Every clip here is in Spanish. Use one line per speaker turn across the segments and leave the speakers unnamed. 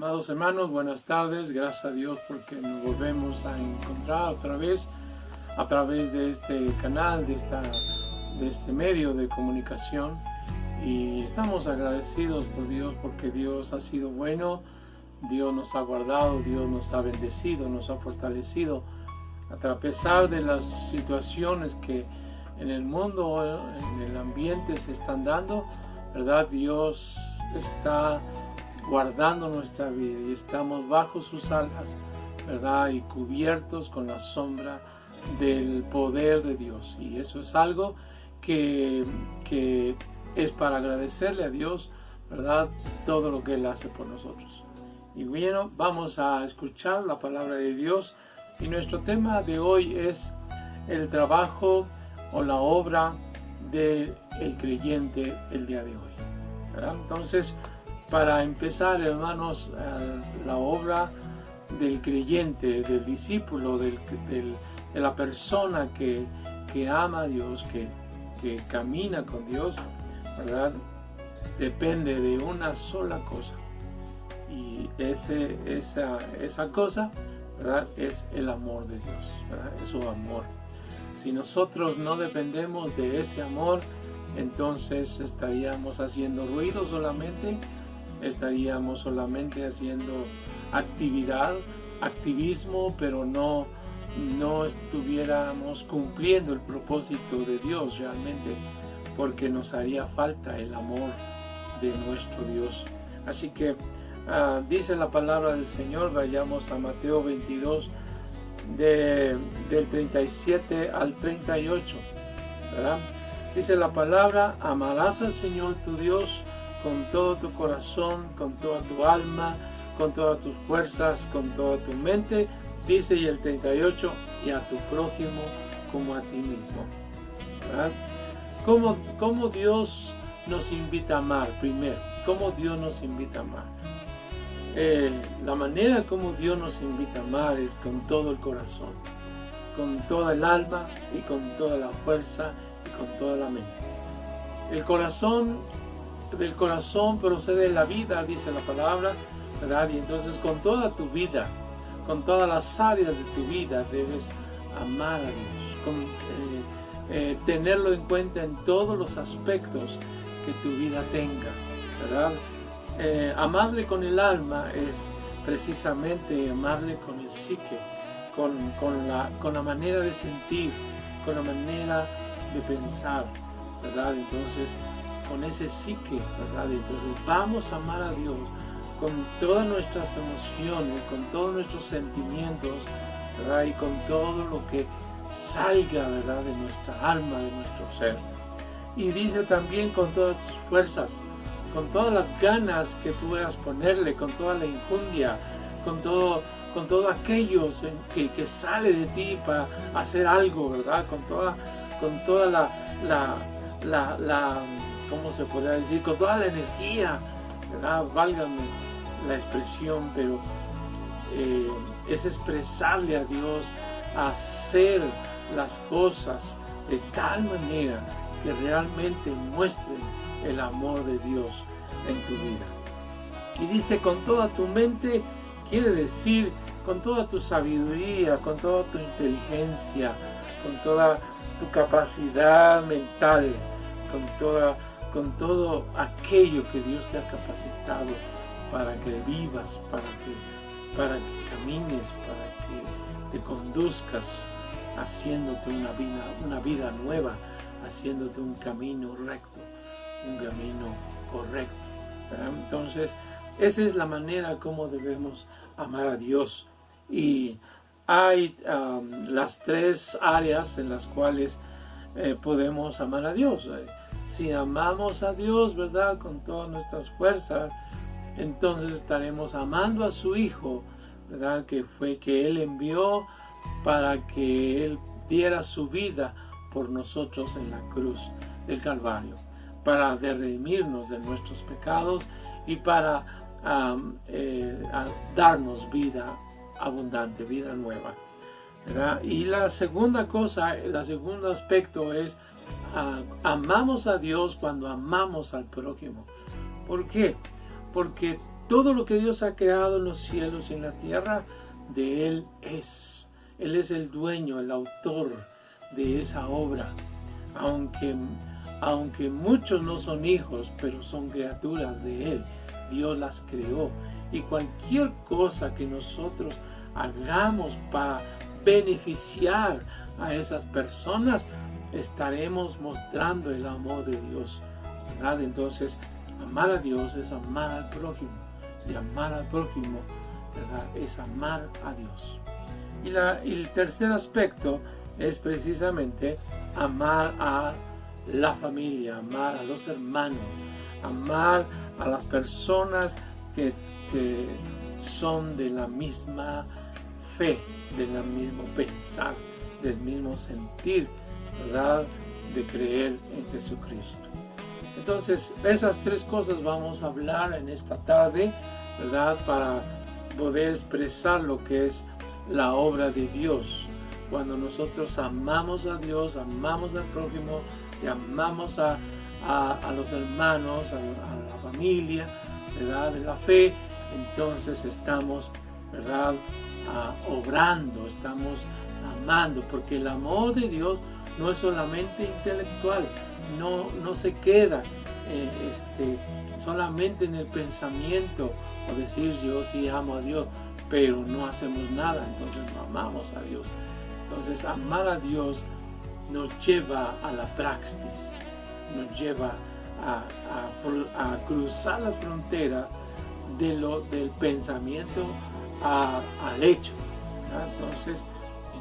Amados hermanos, buenas tardes. Gracias a Dios porque nos volvemos a encontrar otra vez a través de este canal, de este medio de comunicación. Y estamos agradecidos por Dios porque Dios ha sido bueno, Dios nos ha guardado, Dios nos ha bendecido, nos ha fortalecido. A pesar de las situaciones que en el mundo, en el ambiente se están dando, ¿verdad? Dios está guardando nuestra vida y estamos bajo sus alas, ¿verdad? Y cubiertos con la sombra del poder de Dios. Y eso es algo que es para agradecerle a Dios, ¿verdad? Todo lo que Él hace por nosotros. Y bueno, vamos a escuchar la palabra de Dios. Y nuestro tema de hoy es el trabajo o la obra del creyente el día de hoy, ¿verdad? Entonces, para empezar, hermanos, la obra del creyente, del discípulo, de la persona que ama a Dios, que camina con Dios, ¿verdad? Depende de una sola cosa. Y esa cosa, ¿verdad? Es el amor de Dios, ¿verdad? Es su amor. Si nosotros no dependemos de ese amor, entonces estaríamos haciendo ruido solamente, estaríamos solamente haciendo activismo, pero no estuviéramos cumpliendo el propósito de Dios realmente, porque nos haría falta el amor de nuestro Dios. Así que dice la palabra del Señor, vayamos a Mateo 22, del 37 al 38, ¿verdad? Dice la palabra: amarás al Señor tu Dios con todo tu corazón, con toda tu alma, con todas tus fuerzas, con toda tu mente. Dice, y el 38, y a tu prójimo como a ti mismo, ¿verdad? ¿Cómo Dios nos invita a amar? Primero, ¿cómo Dios nos invita a amar? La manera como Dios nos invita a amar es con todo el corazón, con toda el alma y con toda la fuerza y con toda la mente. Del corazón procede la vida, dice la palabra, ¿verdad? Y entonces con toda tu vida, con todas las áreas de tu vida debes amar a Dios, tenerlo en cuenta en todos los aspectos que tu vida tenga, ¿verdad? Amarle con el alma es precisamente amarle con el psique, con la manera de sentir, con la manera de pensar, ¿verdad? Entonces, con ese psique, ¿verdad? Entonces, vamos a amar a Dios con todas nuestras emociones, con todos nuestros sentimientos, ¿verdad? Y con todo lo que salga, ¿verdad? De nuestra alma, de nuestro ser. Y dice también con todas tus fuerzas, con todas las ganas que tú puedas ponerle, con toda la injundia, con todo aquello que sale de ti para hacer algo, ¿verdad? Con toda la ¿cómo se podría decir? Con toda la energía, ¿verdad? Válgame la expresión, pero es expresarle a Dios, hacer las cosas de tal manera que realmente muestren el amor de Dios en tu vida. Y dice con toda tu mente, quiere decir con toda tu sabiduría, con toda tu inteligencia, con toda tu capacidad mental, con todo aquello que Dios te ha capacitado para que vivas, para que camines, para que te conduzcas, haciéndote una vida nueva, haciéndote un camino recto, un camino correcto, ¿verdad? Entonces, esa es la manera como debemos amar a Dios. Y hay las tres áreas en las cuales podemos amar a Dios. Si amamos a Dios, ¿verdad? Con todas nuestras fuerzas, entonces estaremos amando a su Hijo, ¿verdad? Que Él envió para que Él diera su vida por nosotros en la cruz del Calvario, para redimirnos de nuestros pecados y para darnos vida abundante, vida nueva, ¿verdad? Y la segunda cosa, el segundo aspecto es amamos a Dios cuando amamos al prójimo. ¿Por qué? Porque todo lo que Dios ha creado en los cielos y en la tierra, de Él es. Él es el dueño, el autor de esa obra. Aunque muchos no son hijos, pero son criaturas de Él. Dios las creó. Y cualquier cosa que nosotros hagamos para beneficiar a esas personas, estaremos mostrando el amor de Dios, ¿verdad? Entonces, amar a Dios es amar al prójimo. Y amar al prójimo, ¿verdad?, es amar a Dios. Y el tercer aspecto es precisamente amar a la familia, amar a los hermanos, amar a las personas que son de la misma fe, del mismo pensar, del mismo sentir, ¿verdad?, de creer en Jesucristo. Entonces, esas tres cosas vamos a hablar en esta tarde, ¿verdad?, para poder expresar lo que es la obra de Dios. Cuando nosotros amamos a Dios, amamos al prójimo y amamos a los hermanos, a la familia, ¿verdad?, de la fe, entonces estamos, ¿verdad?, obrando, estamos amando, porque el amor de Dios no es solamente intelectual, no se queda solamente en el pensamiento o decir yo sí amo a Dios, pero no hacemos nada, entonces no amamos a Dios. Entonces amar a Dios nos lleva a la praxis, nos lleva a cruzar la frontera del pensamiento al hecho, ¿verdad? Entonces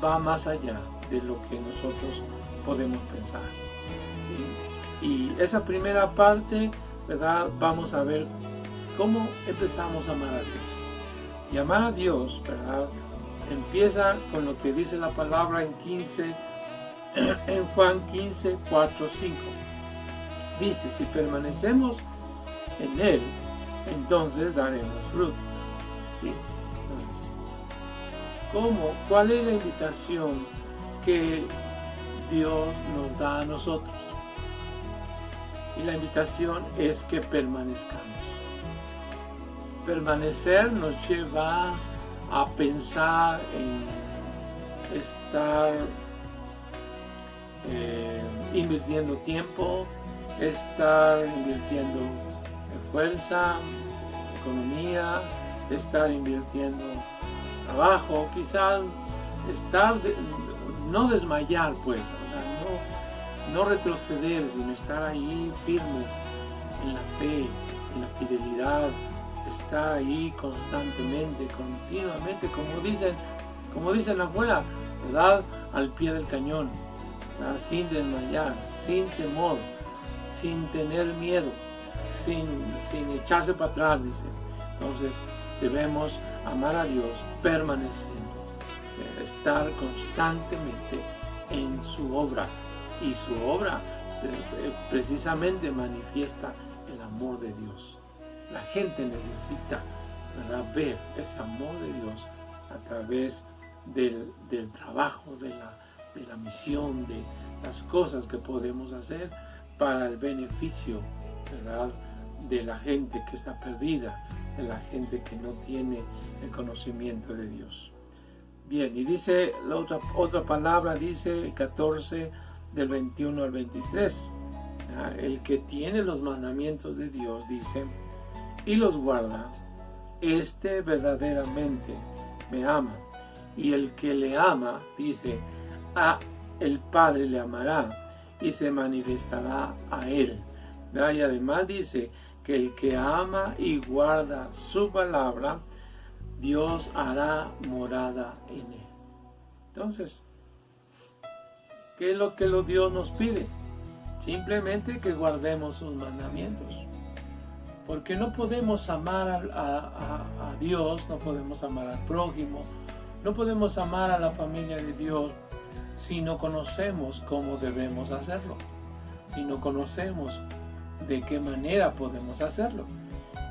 va más allá de lo que nosotros podemos pensar, ¿sí? Y esa primera parte, ¿verdad?, vamos a ver cómo empezamos a amar a Dios. Y amar a Dios, ¿verdad?, empieza con lo que dice la palabra en Juan 15, 4, 5. Dice, si permanecemos en Él, entonces daremos fruto, ¿sí? Entonces, ¿cuál es la invitación que Dios nos da a nosotros? Y la invitación es que permanezcamos. Permanecer nos lleva a pensar en estar invirtiendo tiempo, estar invirtiendo fuerza, economía, estar invirtiendo trabajo, quizás no desmayar, pues, o sea, no retroceder, sino estar ahí firmes en la fe, en la fidelidad, estar ahí constantemente, continuamente, como dicen afuera, ¿verdad?, al pie del cañón, ¿verdad?, sin desmayar, sin temor, sin tener miedo, sin echarse para atrás, dice. Entonces debemos amar a Dios permaneciendo, estar constantemente en su obra, y su obra precisamente manifiesta el amor de Dios. La gente necesita, ¿verdad?, ver ese amor de Dios a través del trabajo, de la misión, de las cosas que podemos hacer para el beneficio, ¿verdad?, de la gente que está perdida, de la gente que no tiene el conocimiento de Dios. Bien, y dice la otra palabra, dice 14 del 21 al 23. El que tiene los mandamientos de Dios, dice, y los guarda, este verdaderamente me ama. Y el que le ama, dice, el Padre le amará y se manifestará a él. Y además dice que el que ama y guarda su palabra, Dios hará morada en él. Entonces, ¿qué es lo que Dios nos pide? Simplemente que guardemos sus mandamientos. Porque no podemos amar a Dios, no podemos amar al prójimo, no podemos amar a la familia de Dios si no conocemos cómo debemos hacerlo, si no conocemos de qué manera podemos hacerlo.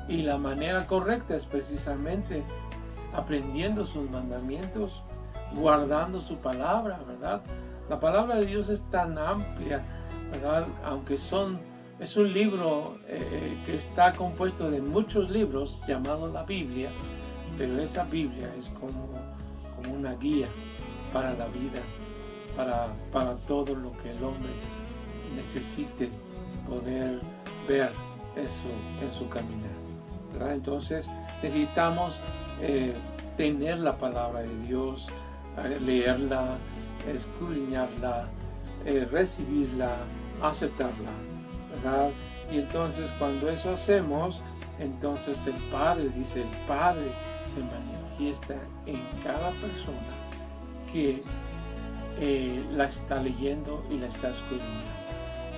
Y la manera correcta es precisamente aprendiendo sus mandamientos, guardando su palabra, ¿verdad? La palabra de Dios es tan amplia, ¿verdad? Aunque son Es un libro que está compuesto de muchos libros llamado la Biblia, pero esa Biblia es como una guía para la vida, para todo lo que el hombre necesite poder ver en su caminar, ¿verdad? Entonces necesitamos tener la palabra de Dios, leerla, escudriñarla, recibirla, aceptarla, ¿verdad? Y entonces cuando eso hacemos, entonces el Padre se manifiesta en cada persona que la está leyendo y la está escudriñando.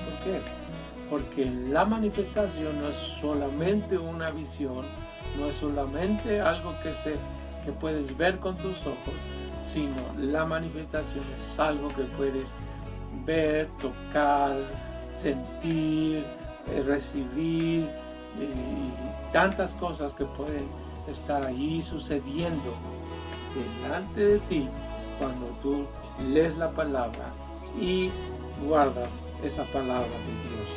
¿Por qué? Porque la manifestación no es solamente una visión, no es solamente algo que puedes ver con tus ojos, sino la manifestación es algo que puedes ver, tocar, sentir, recibir, y tantas cosas que pueden estar allí sucediendo delante de ti cuando tú lees la palabra y guardas esa palabra de Dios.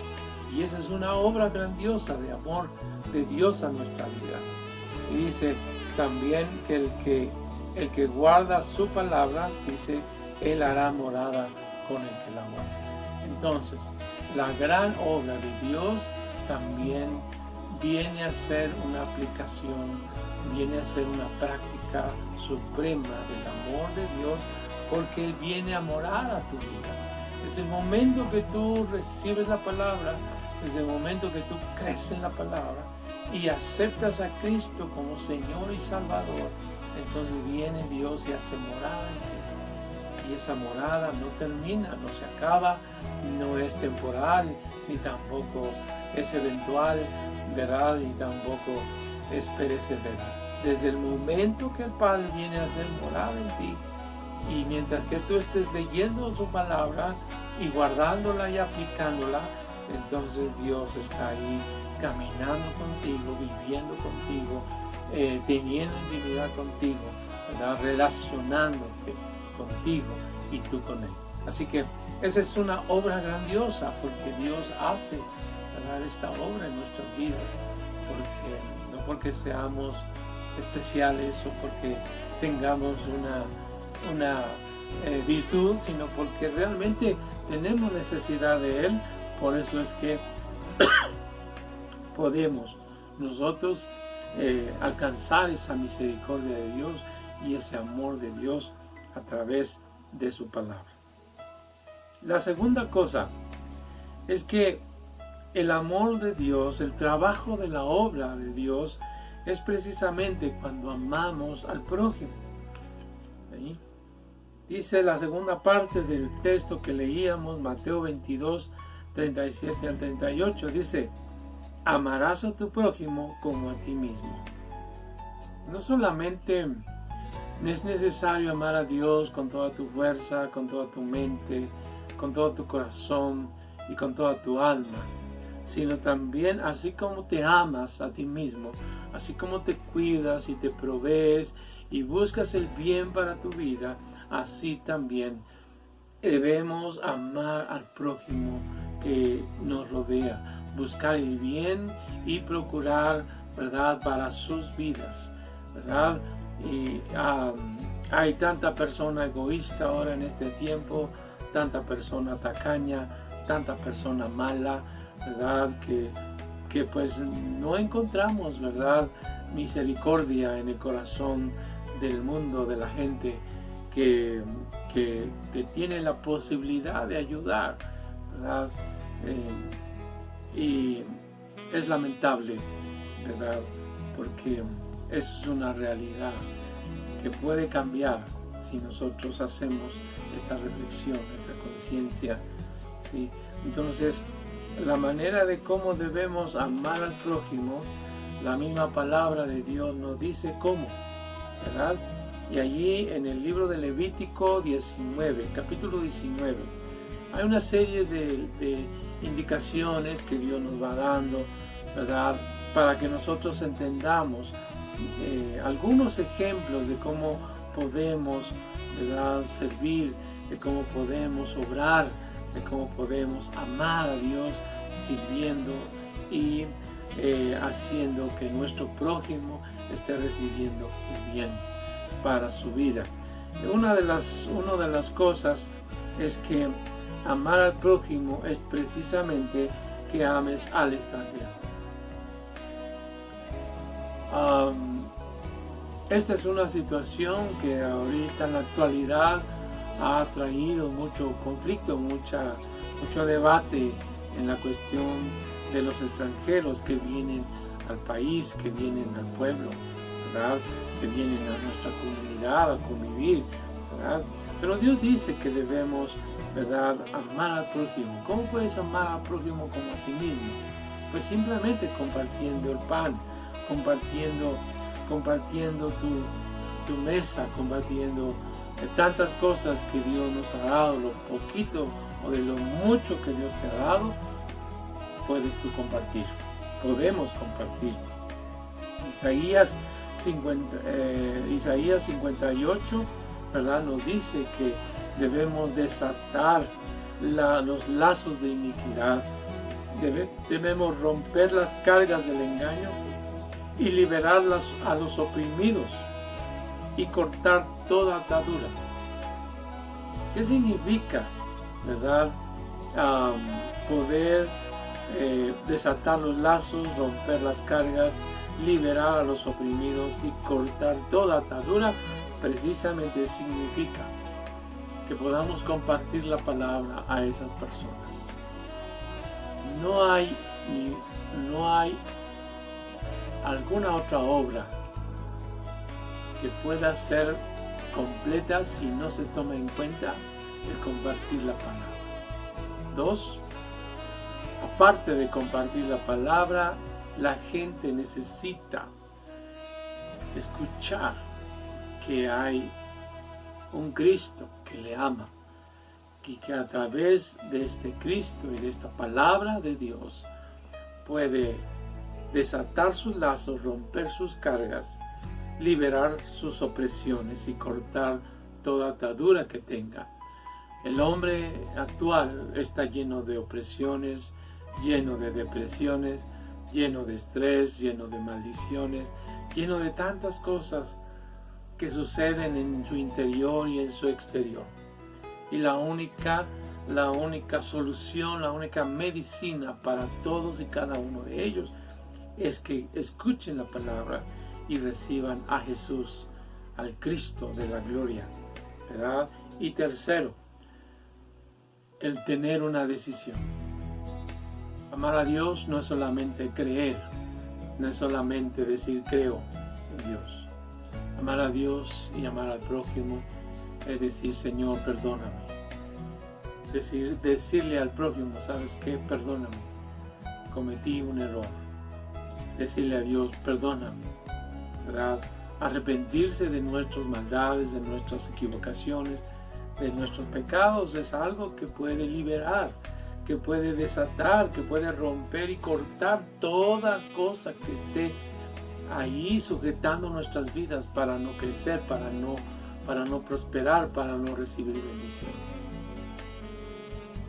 Y esa es una obra grandiosa de amor de Dios a nuestra vida. Y dice también que el que guarda su palabra, dice, Él hará morada con el que la guarda. Entonces, la gran obra de Dios también viene a ser una aplicación, viene a ser una práctica suprema del amor de Dios, porque Él viene a morar a tu vida. Desde el momento que tú recibes la palabra, desde el momento que tú crees en la palabra y aceptas a Cristo como Señor y Salvador, entonces viene Dios y hace morada en ti. Y esa morada no termina, no se acaba, no es temporal, ni tampoco es eventual, ¿verdad? Ni tampoco es perecedera. Desde el momento que el Padre viene a hacer morada en ti, y mientras que tú estés leyendo su palabra y guardándola y aplicándola, entonces Dios está ahí caminando contigo, viviendo contigo, teniendo intimidad contigo, ¿verdad? Relacionándote contigo y tú con Él. Así que esa es una obra grandiosa, porque Dios hace, ¿verdad?, esta obra en nuestras vidas, no porque seamos especiales o porque tengamos una virtud, sino porque realmente tenemos necesidad de Él. Por eso es que podemos nosotros alcanzar esa misericordia de Dios y ese amor de Dios a través de su palabra. La segunda cosa es que el amor de Dios, el trabajo de la obra de Dios, es precisamente cuando amamos al prójimo. ¿Sí? Dice la segunda parte del texto que leíamos, Mateo 22, 37 al 38, dice: amarás a tu prójimo como a ti mismo. No solamente es necesario amar a Dios con toda tu fuerza, con toda tu mente, con todo tu corazón y con toda tu alma, sino también así como te amas a ti mismo, así como te cuidas y te provees y buscas el bien para tu vida, así también debemos amar al prójimo que nos rodea, buscar el bien y procurar, ¿verdad?, para sus vidas, ¿verdad? Y hay tanta persona egoísta ahora en este tiempo, tanta persona tacaña, tanta persona mala, ¿verdad?, que pues no encontramos, ¿verdad?, misericordia en el corazón del mundo, de la gente que tiene la posibilidad de ayudar, ¿verdad? Y es lamentable, ¿verdad?, porque es una realidad que puede cambiar si nosotros hacemos esta reflexión, esta conciencia, ¿sí? Entonces, la manera de cómo debemos amar al prójimo, la misma palabra de Dios nos dice cómo, ¿verdad? Y allí en el libro de Levítico 19, capítulo 19, hay una serie de indicaciones que Dios nos va dando, ¿verdad?, para que nosotros entendamos algunos ejemplos de cómo podemos, ¿verdad?, servir, de cómo podemos obrar, de cómo podemos amar a Dios sirviendo y haciendo que nuestro prójimo esté recibiendo el bien para su vida. Una de las cosas es que amar al prójimo es precisamente que ames al extranjero. Esta es una situación que ahorita en la actualidad ha traído mucho conflicto, mucho debate en la cuestión de los extranjeros que vienen al país, que vienen al pueblo, ¿verdad? Que vienen a nuestra comunidad a convivir, ¿verdad? Pero Dios dice que debemos, ¿verdad?, amar al prójimo. ¿Cómo puedes amar al prójimo como a ti mismo? Pues simplemente compartiendo el pan, compartiendo tu mesa, compartiendo tantas cosas que Dios nos ha dado, lo poquito o de lo mucho que Dios te ha dado, puedes tú compartir, podemos compartir. Isaías 58, ¿verdad?, nos dice que debemos desatar los lazos de iniquidad, debemos romper las cargas del engaño y liberar a los oprimidos y cortar toda atadura. ¿Qué significa, verdad, poder desatar los lazos, romper las cargas, liberar a los oprimidos y cortar toda atadura? Precisamente significa que podamos compartir la palabra a esas personas. No hay alguna otra obra que pueda ser completa si no se toma en cuenta el compartir la palabra. 2. Aparte de compartir la palabra, la gente necesita escuchar que hay un Cristo que le ama y que a través de este Cristo y de esta palabra de Dios puede desatar sus lazos, romper sus cargas, liberar sus opresiones y cortar toda atadura que tenga. El hombre actual está lleno de opresiones, lleno de depresiones, lleno de estrés, lleno de maldiciones, lleno de tantas cosas que suceden en su interior y en su exterior. Y la única solución, la única medicina para todos y cada uno de ellos es que escuchen la palabra y reciban a Jesús, al Cristo de la gloria, ¿verdad? Y tercero, el tener una decisión. Amar a Dios no es solamente creer, no es solamente decir creo en Dios. Amar a Dios y amar al prójimo es decir, Señor, perdóname. Decirle al prójimo, ¿sabes qué? Perdóname, cometí un error. Decirle a Dios, perdóname, ¿verdad? Arrepentirse de nuestras maldades, de nuestras equivocaciones, de nuestros pecados es algo que puede liberar, que puede desatar, que puede romper y cortar toda cosa que esté ahí sujetando nuestras vidas para no crecer, para no prosperar, para no recibir bendición.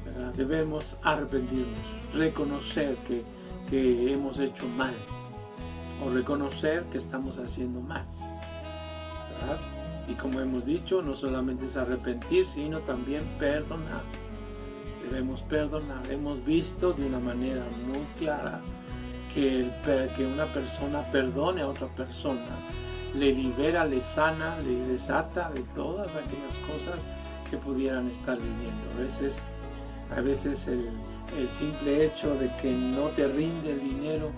¿Verdad? Debemos arrepentirnos, reconocer que hemos hecho mal o reconocer que estamos haciendo mal, ¿verdad? Y como hemos dicho, no solamente es arrepentir, sino también perdonar. Debemos perdonar. Hemos visto de una manera muy clara que una persona perdone a otra persona, le libera, le sana, le desata de todas aquellas cosas que pudieran estar viviendo. A veces el simple hecho de que no te rinde el dinero,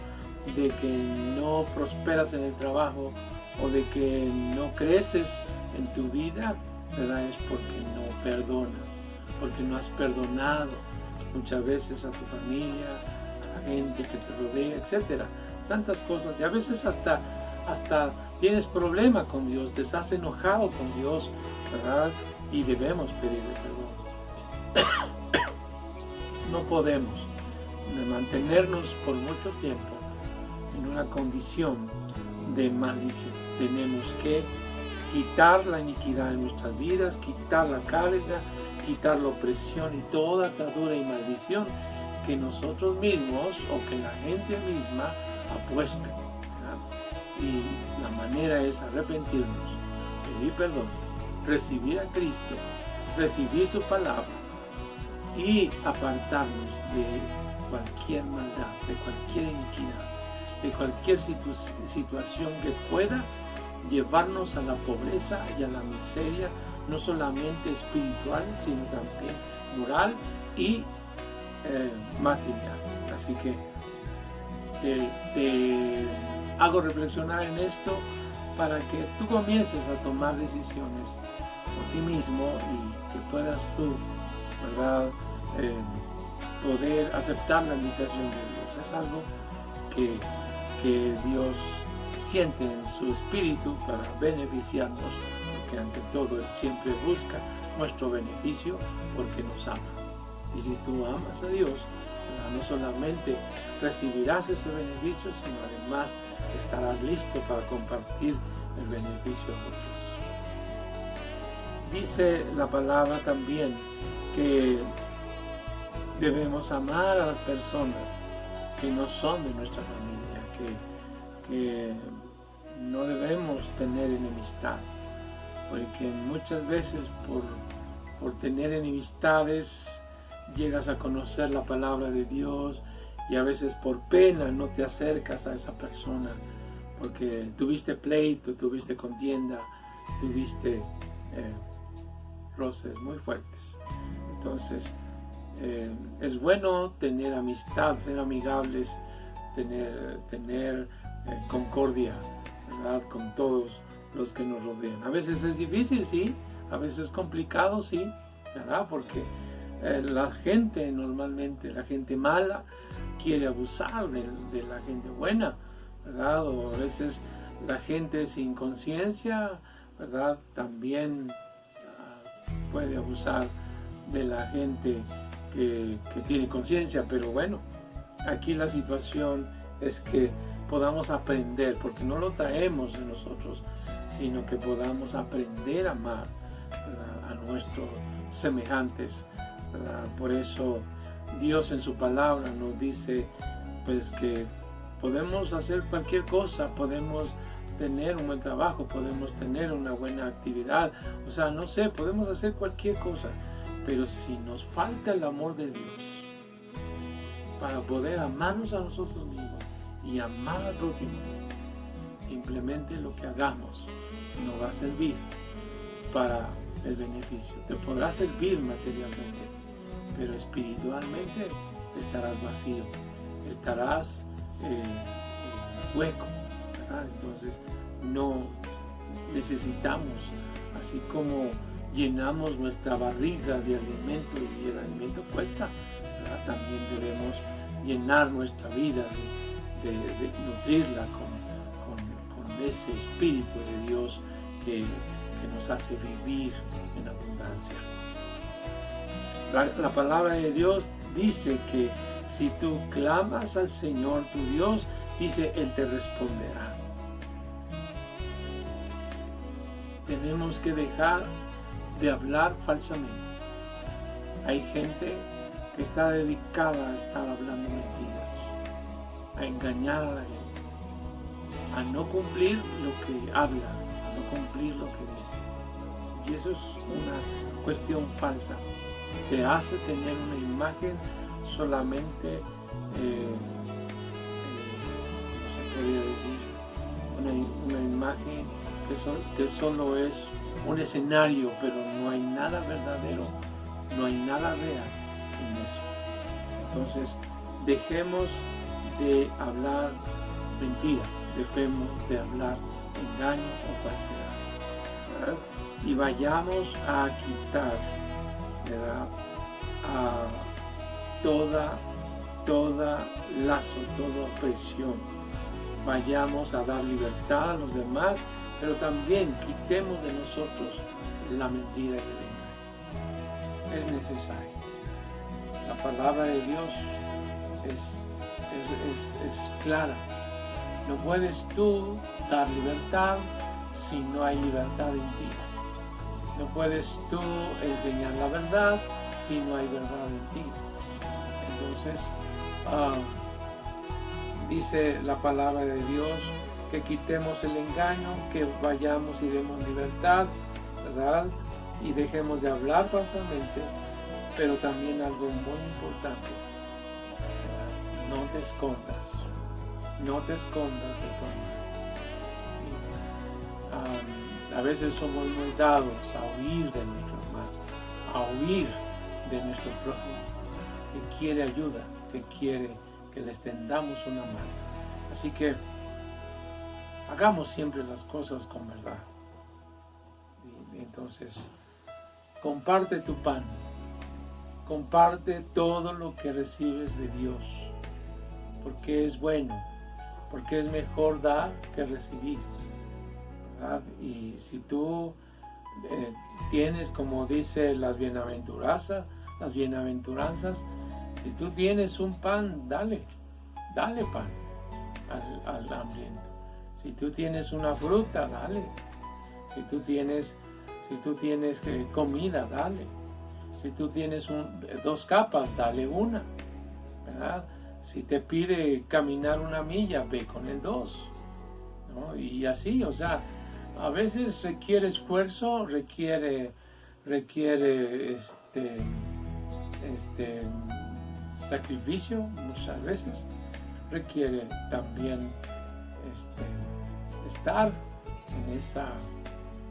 de que no prosperas en el trabajo o de que no creces en tu vida, ¿verdad? Es porque no perdonas, porque no has perdonado muchas veces a tu familia, a la gente que te rodea, etcétera. Tantas cosas, y a veces hasta tienes problema con Dios, te has enojado con Dios, ¿verdad? Y debemos pedirle perdón. No podemos mantenernos por mucho tiempo en una condición de maldición. Tenemos que quitar la iniquidad en nuestras vidas, quitar la carga, quitar la opresión y toda atadura y maldición que nosotros mismos o que la gente misma ha puesto, ¿verdad? Y la manera es arrepentirnos, pedir perdón, recibir a Cristo, recibir su palabra y apartarnos de cualquier maldad, de cualquier iniquidad, de cualquier situación que pueda llevarnos a la pobreza y a la miseria, no solamente espiritual, sino también moral y material. Así que te hago reflexionar en esto para que tú comiences a tomar decisiones por ti mismo y que puedas tú, ¿verdad?, poder aceptar la invitación de Dios. Es algo que Dios siente en su espíritu para beneficiarnos, porque ante todo Él siempre busca nuestro beneficio porque nos ama. Y si tú amas a Dios, no solamente recibirás ese beneficio, sino además estarás listo para compartir el beneficio a otros. Dice la palabra también que debemos amar a las personas que no son de nuestra familia, que no debemos tener enemistad, porque muchas veces por tener enemistades llegas a conocer la palabra de Dios y a veces por pena no te acercas a esa persona porque tuviste pleito, tuviste contienda, tuviste roces muy fuertes. Entonces es bueno tener amistad, ser amigables, tener concordia, ¿verdad?, con todos los que nos rodean. A veces es difícil, sí, a veces es complicado, sí, ¿verdad?, porque la gente normalmente, la gente mala quiere abusar de la gente buena, ¿verdad? O a veces la gente sin conciencia, ¿verdad?, también puede abusar de la gente que tiene conciencia. Pero bueno, aquí la situación es que podamos aprender, porque no lo traemos de nosotros, sino que podamos aprender a amar, ¿verdad?, a nuestros semejantes, ¿verdad? Por eso Dios en su palabra nos dice pues que podemos hacer cualquier cosa, podemos tener un buen trabajo, podemos tener una buena actividad, o sea, no sé, podemos hacer cualquier cosa, pero si nos falta el amor de Dios para poder amarnos a nosotros mismos y amar al prójimo, simplemente lo que hagamos no va a servir para el beneficio. Te podrá servir materialmente, pero espiritualmente estarás vacío, estarás hueco, ¿verdad? Entonces no necesitamos, así como llenamos nuestra barriga de alimento y el alimento cuesta, ¿verdad?, también debemos llenar nuestra vida, de nutrirla con ese Espíritu de Dios que nos hace vivir en abundancia. La palabra de Dios dice que si tú clamas al Señor tu Dios, dice, Él te responderá. Tenemos que dejar de hablar falsamente. Hay gente que está dedicada a estar hablando mentiras, a engañar a la gente, a no cumplir lo que habla, a no cumplir lo que dice. Y eso es una cuestión falsa. Te hace tener una imagen solamente, ¿cómo se podría decir? Una imagen que solo es un escenario, pero no hay nada verdadero, no hay nada real en eso. Entonces, dejemos de hablar mentira, dejemos de hablar engaño o falsedad, ¿verdad? Y vayamos a quitar, ¿verdad?, a toda lazo, toda opresión. Vayamos a dar libertad a los demás, pero también quitemos de nosotros la mentira y el engaño. Es necesario. La palabra de Dios es clara. No puedes tú dar libertad si no hay libertad en ti. No puedes tú enseñar la verdad si no hay verdad en ti. Entonces, dice la palabra de Dios que quitemos el engaño, que vayamos y demos libertad, ¿verdad? Y dejemos de hablar falsamente, pero también algo muy importante, ¿verdad? No te escondas de tu hermano. A veces somos muy dados a huir de nuestro hermano, a huir de nuestro prójimo, que quiere ayuda, que quiere que le extendamos una mano. Así que hagamos siempre las cosas con verdad. Y entonces, comparte tu pan, comparte todo lo que recibes de Dios, porque es bueno, porque es mejor dar que recibir, ¿verdad? Y si tú tienes, como dice las bienaventuranzas, si tú tienes un pan, dale pan al hambriento. Si tú tienes una fruta, dale. Si tú tienes comida, dale. Si tú tienes 2 capas, dale una, ¿verdad? Si te pide caminar 1 milla, ve con el 2, ¿no? Y así, o sea, a veces requiere esfuerzo, requiere sacrificio, muchas veces requiere también estar en esa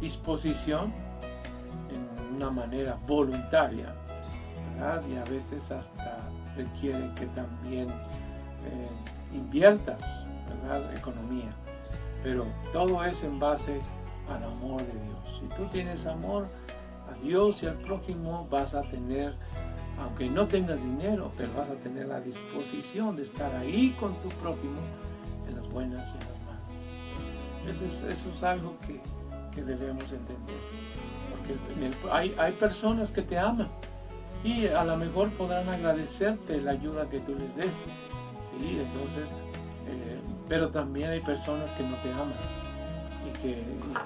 disposición en una manera voluntaria, ¿verdad? Y a veces hasta requiere que también inviertas, ¿verdad?, economía, pero todo es en base al amor de Dios. Si tú tienes amor a Dios y al prójimo, vas a tener, aunque no tengas dinero, pero vas a tener la disposición de estar ahí con tu prójimo en las buenas y en las malas. Eso es algo que debemos entender, porque hay personas que te aman y a lo mejor podrán agradecerte la ayuda que tú les des, ¿sí? Entonces, pero también hay personas que no te aman y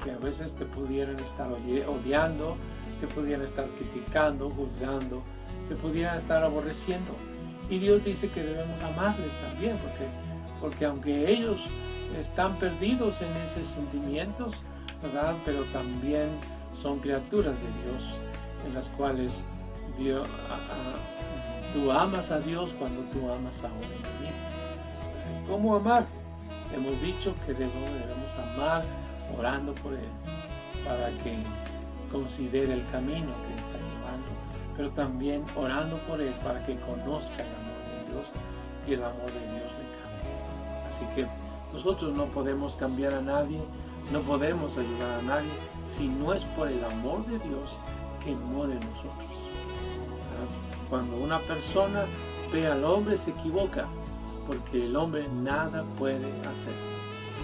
que a veces te pudieran estar odiando, te pudieran estar criticando, juzgando, te pudieran estar aborreciendo. Y Dios dice que debemos amarles también, porque aunque ellos están perdidos en esos sentimientos, ¿verdad?, pero también son criaturas de Dios, en las cuales tú amas a Dios cuando tú amas a un enemigo. ¿Cómo amar? Hemos dicho que debemos amar orando por Él, para que considere el camino que está llevando, pero también orando por Él para que conozca el amor de Dios y el amor de Dios le cambie. Así que nosotros no podemos cambiar a nadie, no podemos ayudar a nadie si no es por el amor de Dios que mora en nosotros. Cuando una persona ve al hombre, se equivoca, porque el hombre nada puede hacer.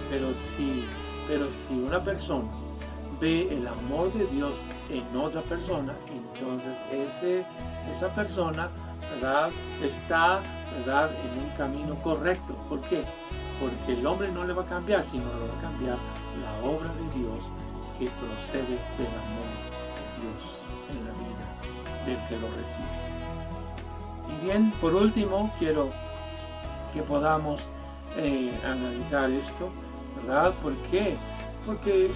Pero si una persona ve el amor de Dios en otra persona, entonces esa persona, ¿verdad?, está, ¿verdad?, en un camino correcto. ¿Por qué? Porque el hombre no le va a cambiar, sino le va a cambiar la obra de Dios que procede del amor de Dios en la vida del que lo recibe. Y bien, por último, quiero que podamos analizar esto, ¿verdad? ¿Por qué? Porque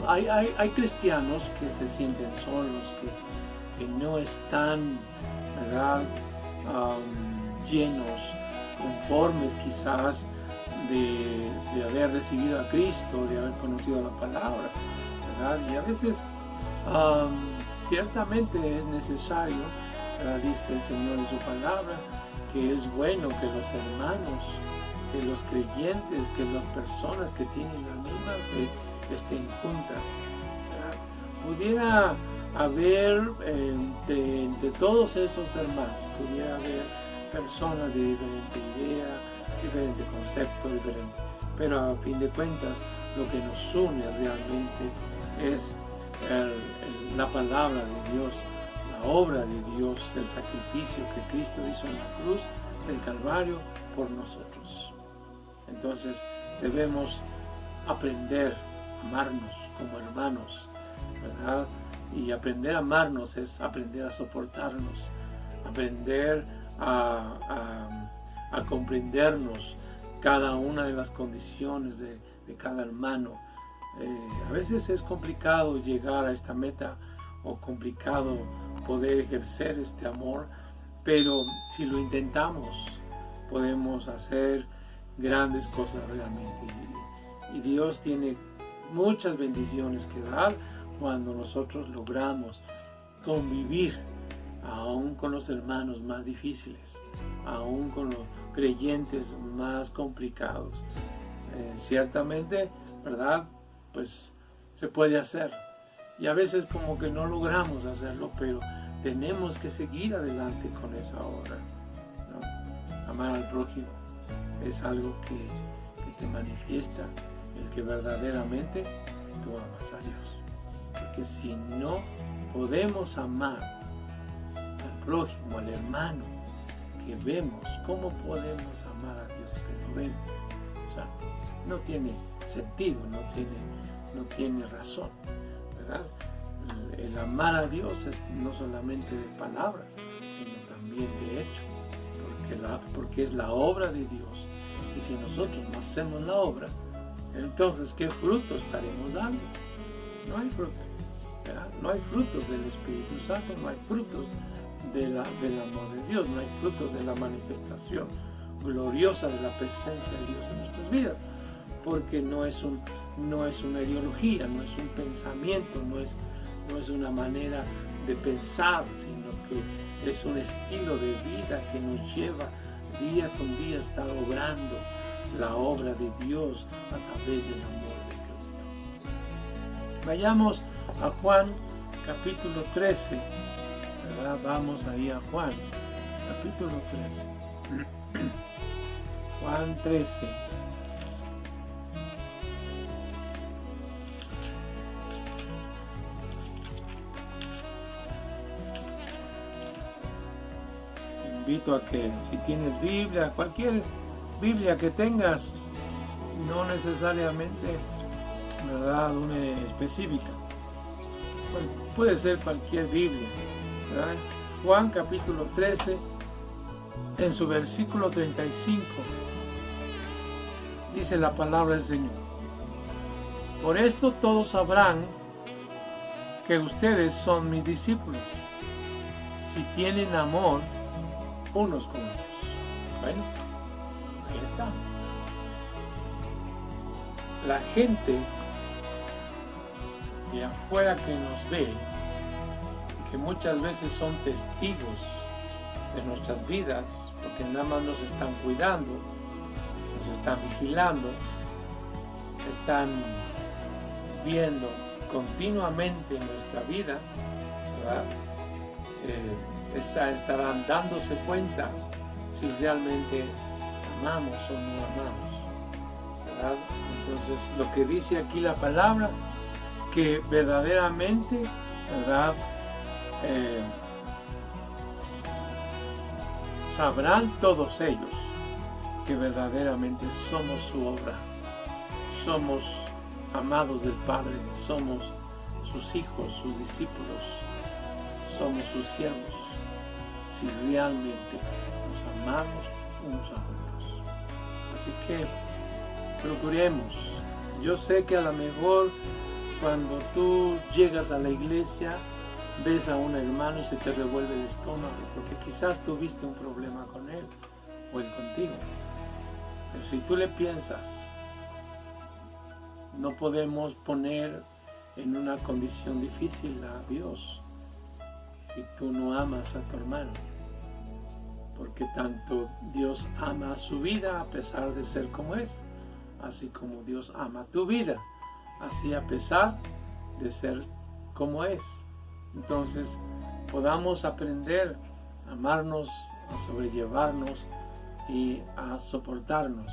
hay cristianos que se sienten solos, que no están, ¿verdad?, llenos, conformes quizás de haber recibido a Cristo, de haber conocido la palabra, ¿verdad? Y a veces ciertamente es necesario, dice el Señor en su palabra, que es bueno que los hermanos, que los creyentes, que las personas que tienen la misma fe estén juntas, ¿verdad? Pudiera haber entre todos esos hermanos, pudiera haber personas de diferente idea, diferente concepto, diferente, pero a fin de cuentas lo que nos une realmente es la palabra de Dios, la obra de Dios, el sacrificio que Cristo hizo en la cruz del Calvario por nosotros. Entonces debemos aprender a amarnos como hermanos, ¿verdad? Y aprender a amarnos es aprender a soportarnos, aprender a comprendernos cada una de las condiciones de cada hermano. A veces es complicado llegar a esta meta o complicado poder ejercer este amor, pero si lo intentamos podemos hacer grandes cosas realmente. Y Dios tiene muchas bendiciones que dar cuando nosotros logramos convivir aún con los hermanos más difíciles, aún con los creyentes más complicados. Ciertamente, ¿verdad? Pues se puede hacer. Y a veces como que no logramos hacerlo, pero tenemos que seguir adelante con esa obra, ¿no? Amar al prójimo es algo que te manifiesta el que verdaderamente tú amas a Dios. Porque si no podemos amar al prójimo, al hermano que vemos, ¿cómo podemos amar a Dios que no vemos? O sea, no tiene sentido, no tiene razón, ¿verdad? El amar a Dios es no solamente de palabra, sino también de hecho, porque es la obra de Dios. Y si nosotros no hacemos la obra, entonces ¿qué fruto estaremos dando? No hay fruto, ¿verdad? No hay frutos del Espíritu Santo, no hay frutos del amor de Dios, no hay frutos de la manifestación gloriosa de la presencia de Dios en nuestras vidas, porque no es una ideología, no es un pensamiento, no es una manera de pensar, sino que es un estilo de vida que nos lleva día con día a estar obrando la obra de Dios a través del amor de Cristo. Vayamos a Juan capítulo 13, ¿verdad? Vamos ahí a Juan capítulo 13. Juan 13. Invito a que si tienes Biblia, cualquier Biblia que tengas, no necesariamente, ¿verdad?, una específica, puede ser cualquier Biblia, ¿verdad? Juan capítulo 13, en su versículo 35, dice la palabra del Señor: por esto todos sabrán que ustedes son mis discípulos, si tienen amor unos con otros. Bueno, ahí está. La gente de afuera que nos ve, que muchas veces son testigos de nuestras vidas, porque nada más nos están cuidando, nos están vigilando, están viendo continuamente nuestra vida, ¿verdad? Estarán dándose cuenta si realmente amamos o no amamos, ¿verdad? Entonces, lo que dice aquí la palabra, que verdaderamente, ¿verdad?, sabrán todos ellos que verdaderamente somos su obra, somos amados del Padre, somos sus hijos, sus discípulos, somos sus siervos, si realmente nos amamos unos a otros. Así que procuremos. Yo sé que a lo mejor cuando tú llegas a la iglesia ves a un hermano y se te revuelve el estómago, porque quizás tuviste un problema con él o él contigo. Pero si tú le piensas, no podemos poner en una condición difícil a Dios si tú no amas a tu hermano, porque tanto Dios ama su vida a pesar de ser como es, así como Dios ama tu vida, así a pesar de ser como es. Entonces podamos aprender a amarnos, a sobrellevarnos y a soportarnos.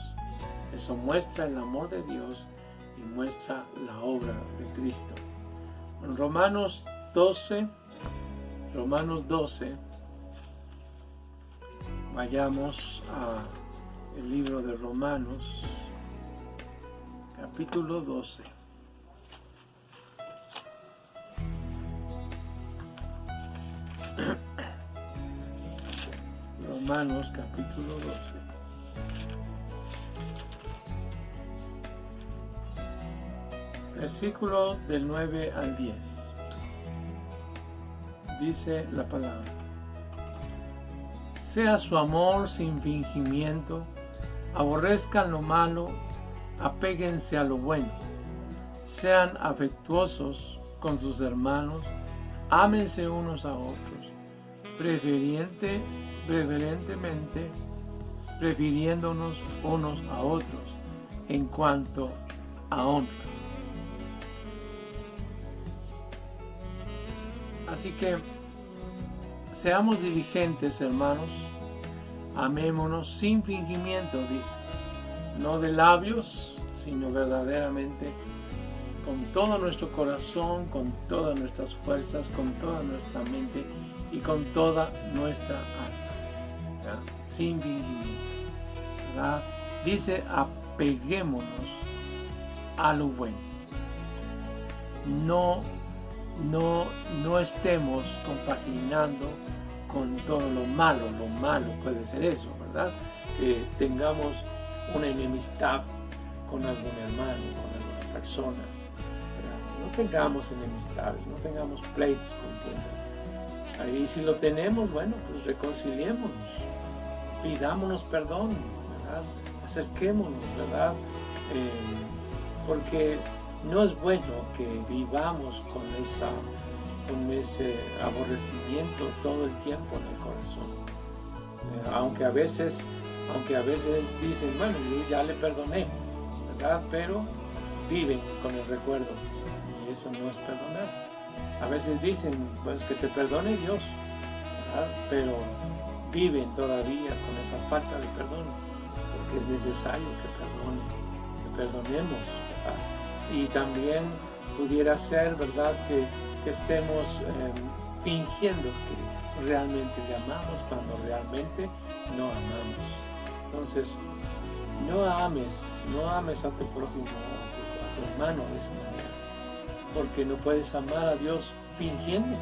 Eso muestra el amor de Dios y muestra la obra de Cristo. En Romanos 12, vayamos al libro de Romanos, capítulo 12. Romanos capítulo 12. Versículo del 9 al 10. Dice la palabra: sea su amor sin fingimiento, aborrezcan lo malo, apéguense a lo bueno, sean afectuosos con sus hermanos, ámense unos a otros, preferentemente prefiriéndonos unos a otros en cuanto a honra. Así que seamos diligentes, hermanos, amémonos sin fingimiento, dice, no de labios, sino verdaderamente con todo nuestro corazón, con todas nuestras fuerzas, con toda nuestra mente y con toda nuestra alma, ¿ya? Sin fingimiento, ¿verdad? Dice, apeguémonos a lo bueno. No estemos compaginando con todo lo malo. Lo malo puede ser eso, ¿verdad? Que tengamos una enemistad con algún hermano, con alguna persona, ¿verdad? No tengamos enemistades, no tengamos pleitos, contiendas. Ahí si lo tenemos, bueno, pues reconciliémonos, pidámonos perdón, ¿verdad? Acerquémonos, ¿verdad? Porque no es bueno que vivamos con ese aborrecimiento todo el tiempo en el corazón. Aunque a veces dicen, bueno, yo ya le perdoné, ¿verdad? Pero viven con el recuerdo y eso no es perdonar. A veces dicen, pues que te perdone Dios, ¿verdad? Pero viven todavía con esa falta de perdón, porque es necesario que perdonemos, ¿verdad? Y también pudiera ser, ¿verdad?, que estemos fingiendo que realmente le amamos cuando realmente no amamos. Entonces, no ames a tu prójimo, a tu hermano de esa manera, porque no puedes amar a Dios fingiendo,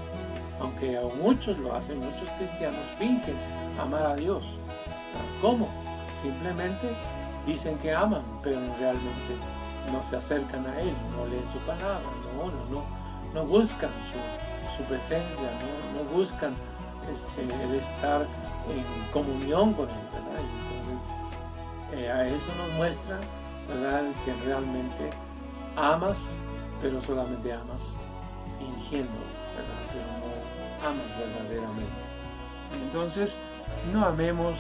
aunque muchos lo hacen, muchos cristianos fingen amar a Dios. ¿Cómo? Simplemente dicen que aman, pero realmente no se acercan a Él, no leen su palabra, no buscan su presencia, no buscan el estar en comunión con Él, ¿verdad? Y entonces a eso nos muestra, ¿verdad?, que realmente amas, pero solamente amas fingiendo, ¿verdad?, pero no amas verdaderamente. Entonces no amemos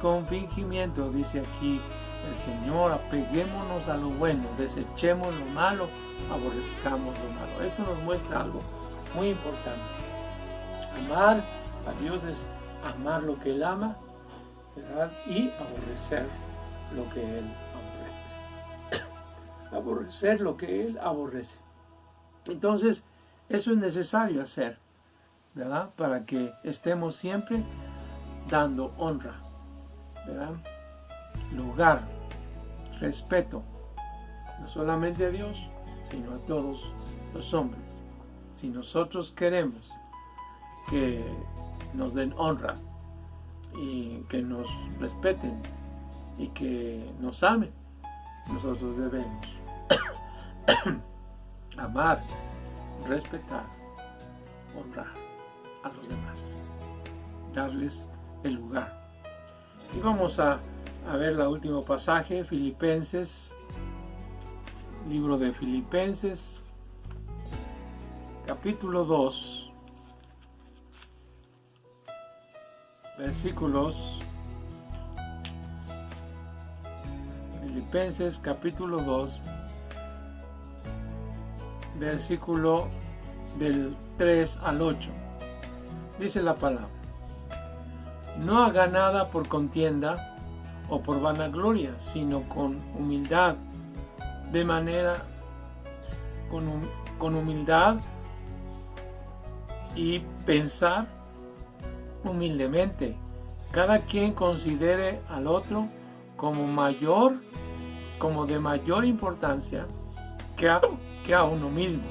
con fingimiento, dice aquí el Señor, apeguémonos a lo bueno, desechemos lo malo, aborrezcamos lo malo. Esto nos muestra algo muy importante. Amar a Dios es amar lo que Él ama, ¿verdad?, y aborrecer lo que Él aborrece. Aborrecer lo que Él aborrece. Entonces, eso es necesario hacer, ¿verdad?, para que estemos siempre dando honra, ¿verdad?, lugar, respeto, no solamente a Dios, sino a todos los hombres. Si nosotros queremos que nos den honra y que nos respeten y que nos amen, nosotros debemos amar, respetar, honrar a los demás, darles el lugar. Y vamos a ver el último pasaje, Filipenses, libro de Filipenses, capítulo 2, versículos, Filipenses capítulo 2, versículo del 3 al 8. Dice la palabra: no haga nada por contienda o por vanagloria, sino con humildad, de manera con humildad y pensar humildemente. Cada quien considere al otro como de mayor importancia que a uno mismo.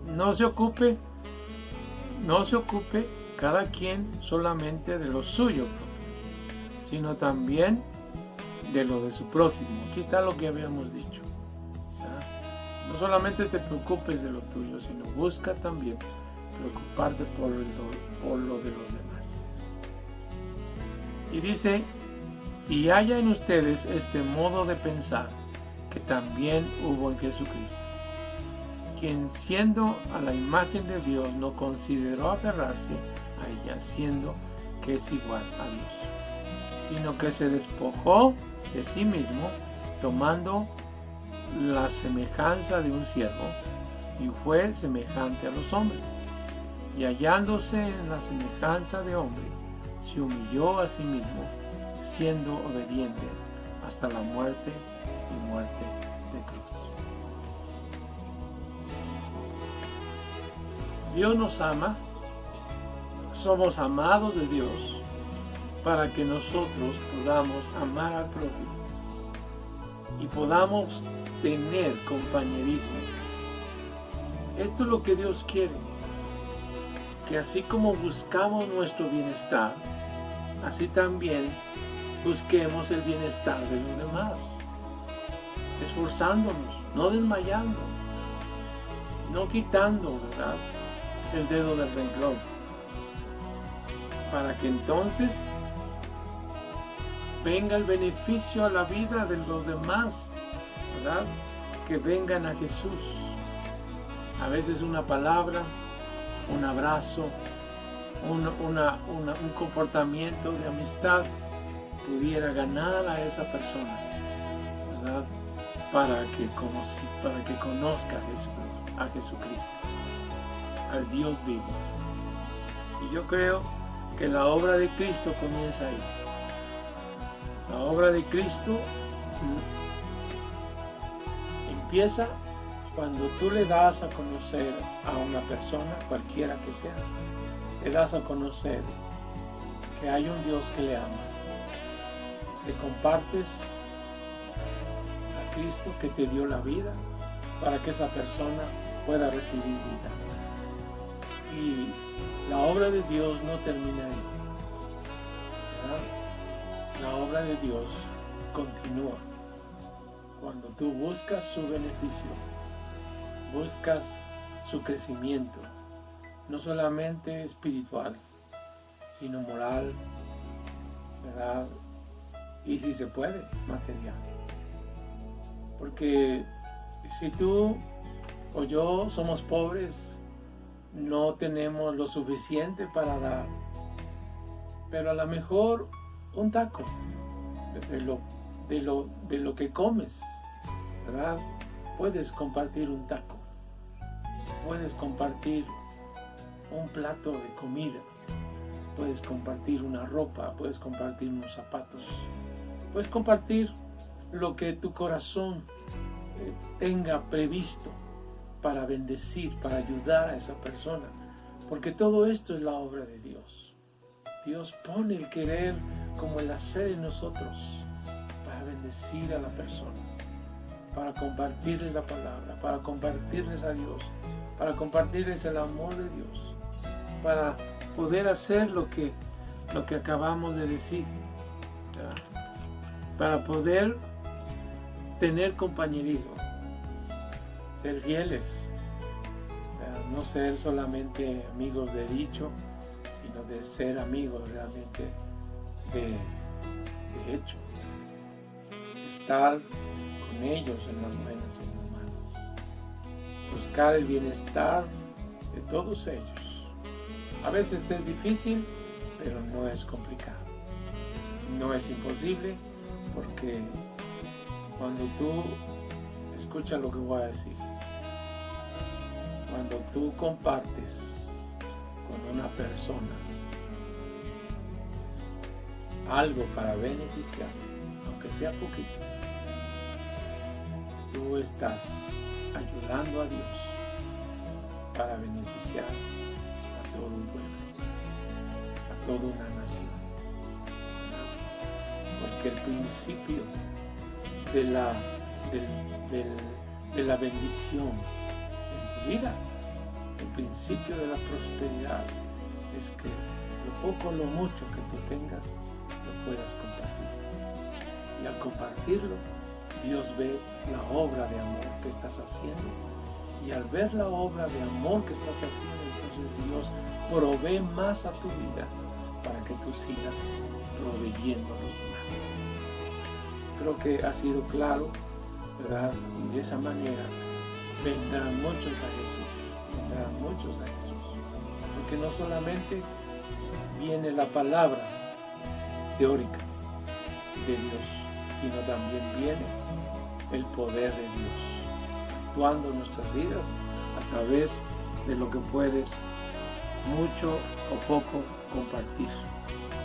No se ocupe cada quien solamente de lo suyo propio, sino también de lo de su prójimo. Aquí está lo que habíamos dicho. No solamente te preocupes de lo tuyo, sino busca también preocuparte por lo de los demás. Y dice, y haya en ustedes este modo de pensar que también hubo en Jesucristo, quien siendo a la imagen de Dios no consideró aferrarse a ella, siendo que es igual a Dios, sino que se despojó de sí mismo, tomando la semejanza de un siervo, y fue semejante a los hombres, y hallándose en la semejanza de hombre, se humilló a sí mismo, siendo obediente hasta la muerte y muerte de cruz. Dios nos ama, somos amados de Dios para que nosotros podamos amar al prójimo y podamos tener compañerismo. Esto es lo que Dios quiere, que así como buscamos nuestro bienestar, así también busquemos el bienestar de los demás, esforzándonos, no desmayando, no quitando, ¿verdad?, el dedo del renglón, para que entonces venga el beneficio a la vida de los demás, ¿verdad?, que vengan a Jesús. A veces una palabra, un abrazo, un comportamiento de amistad pudiera ganar a esa persona, ¿verdad?, para que conozca a Jesucristo, al Dios vivo. Y yo creo que la obra de Cristo comienza ahí. La obra de Cristo empieza cuando tú le das a conocer a una persona, cualquiera que sea, le das a conocer que hay un Dios que le ama. Le compartes a Cristo que te dio la vida para que esa persona pueda recibir vida. Y la obra de Dios no termina ahí, ¿verdad? La obra de Dios continúa cuando tú buscas su beneficio, buscas su crecimiento, no solamente espiritual, sino moral, ¿verdad?, y si se puede, material. Porque si tú o yo somos pobres, no tenemos lo suficiente para dar, pero a lo mejor un taco de lo que comes, ¿verdad?, puedes compartir un taco, puedes compartir un plato de comida, puedes compartir una ropa, puedes compartir unos zapatos, puedes compartir lo que tu corazón tenga previsto para bendecir, para ayudar a esa persona, porque todo esto es la obra de Dios. Dios pone el querer como el hacer en nosotros para bendecir a las personas, para compartirles la palabra, para compartirles a Dios, para compartirles el amor de Dios, para poder hacer lo que acabamos de decir, ¿verdad?, para poder tener compañerismo, ser fieles, ¿verdad?, no ser solamente amigos de dicho, sino de ser amigos realmente de hecho, estar con ellos en las buenas y en las malas, buscar el bienestar de todos ellos. A veces es difícil, pero no es complicado, no es imposible, porque cuando tú, escucha lo que voy a decir, cuando tú compartes con una persona algo para beneficiar, aunque sea poquito, tú estás ayudando a Dios para beneficiar a todo un pueblo, a toda una nación. Porque el principio de la bendición en tu vida, el principio de la prosperidad, es que lo poco o lo mucho que tú tengas, lo puedas compartir. Y al compartirlo, Dios ve la obra de amor que estás haciendo. Y al ver la obra de amor que estás haciendo, entonces Dios provee más a tu vida para que tú sigas proveyendo a los demás. Creo que ha sido claro, ¿verdad? Y de esa manera vendrán muchos a Jesús. Vendrán muchos a Jesús. Porque no solamente viene la palabra teórica de Dios, sino también viene el poder de Dios actuando en nuestras vidas a través de lo que puedes mucho o poco compartir,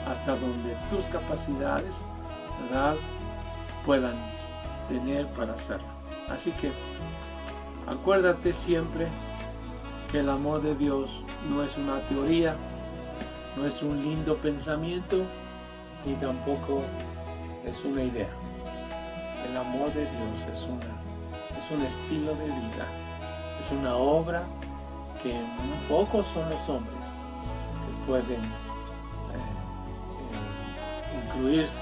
hasta donde tus capacidades, ¿verdad?, puedan tener para hacerlo. Así que acuérdate siempre que el amor de Dios no es una teoría, no es un lindo pensamiento, ni tampoco es una idea. El amor de Dios es un estilo de vida, es una obra que pocos son los hombres que pueden incluirse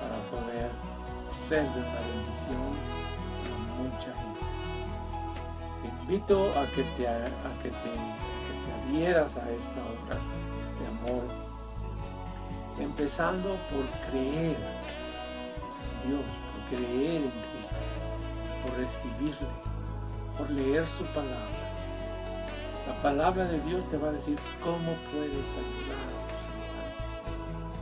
para poder ser de una bendición a mucha gente. Te invito a que te adhieras a esta obra de amor, empezando por creer en Dios, por creer en Cristo, por recibirle, por leer su palabra. La palabra de Dios te va a decir cómo puedes ayudar a tus semejantes,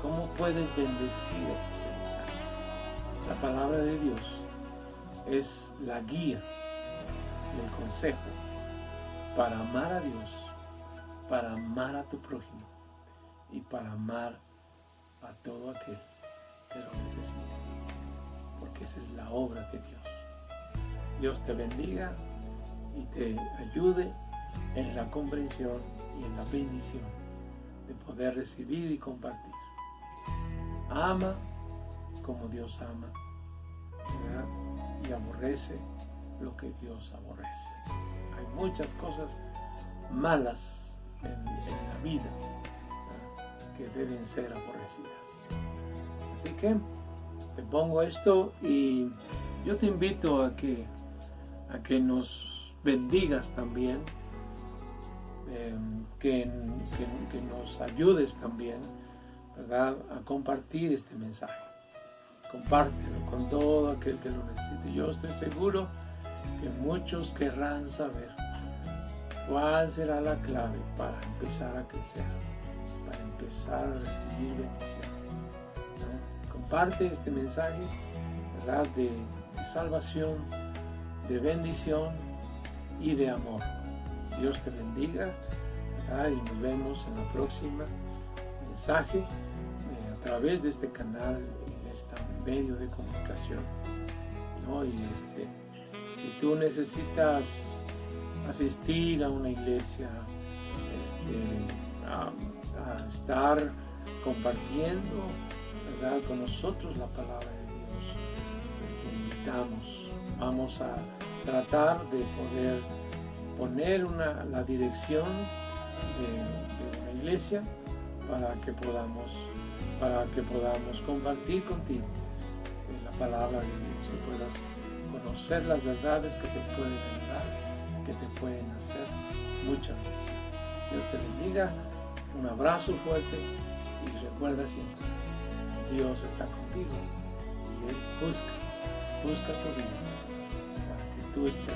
cómo puedes bendecir a tus semejantes. La palabra de Dios es la guía y el consejo para amar a Dios, para amar a tu prójimo y para amar a todo aquel que lo necesite, porque esa es la obra de Dios. Dios te bendiga y te ayude en la comprensión y en la bendición de poder recibir y compartir. Ama como Dios ama, ¿verdad?, y aborrece lo que Dios aborrece. Hay muchas cosas malas en la vida, ¿verdad?, que deben ser aborrecidas. Así que te pongo esto y yo te invito a que nos bendigas también, que nos ayudes también, ¿verdad?, a compartir este mensaje. Compártelo con todo aquel que lo necesite. Yo estoy seguro que muchos querrán saber cuál será la clave para empezar a crecer, para empezar a recibir bendición. Comparte este mensaje, ¿verdad?, de salvación, de bendición y de amor. Dios te bendiga, ¿verdad?, y nos vemos en la próxima mensaje a través de este canal y de este medio de comunicación, ¿no? Y si tú necesitas asistir a una iglesia, a estar compartiendo, ¿verdad?, con nosotros la palabra de Dios, te invitamos. Vamos a tratar de poder poner la dirección de una iglesia para que podamos compartir contigo la palabra de Dios y puedas conocer las verdades que te pueden ayudar, que te pueden hacer muchas veces. Dios te bendiga, un abrazo fuerte y recuerda siempre, Dios está contigo y Él busca tu vida para que tú estés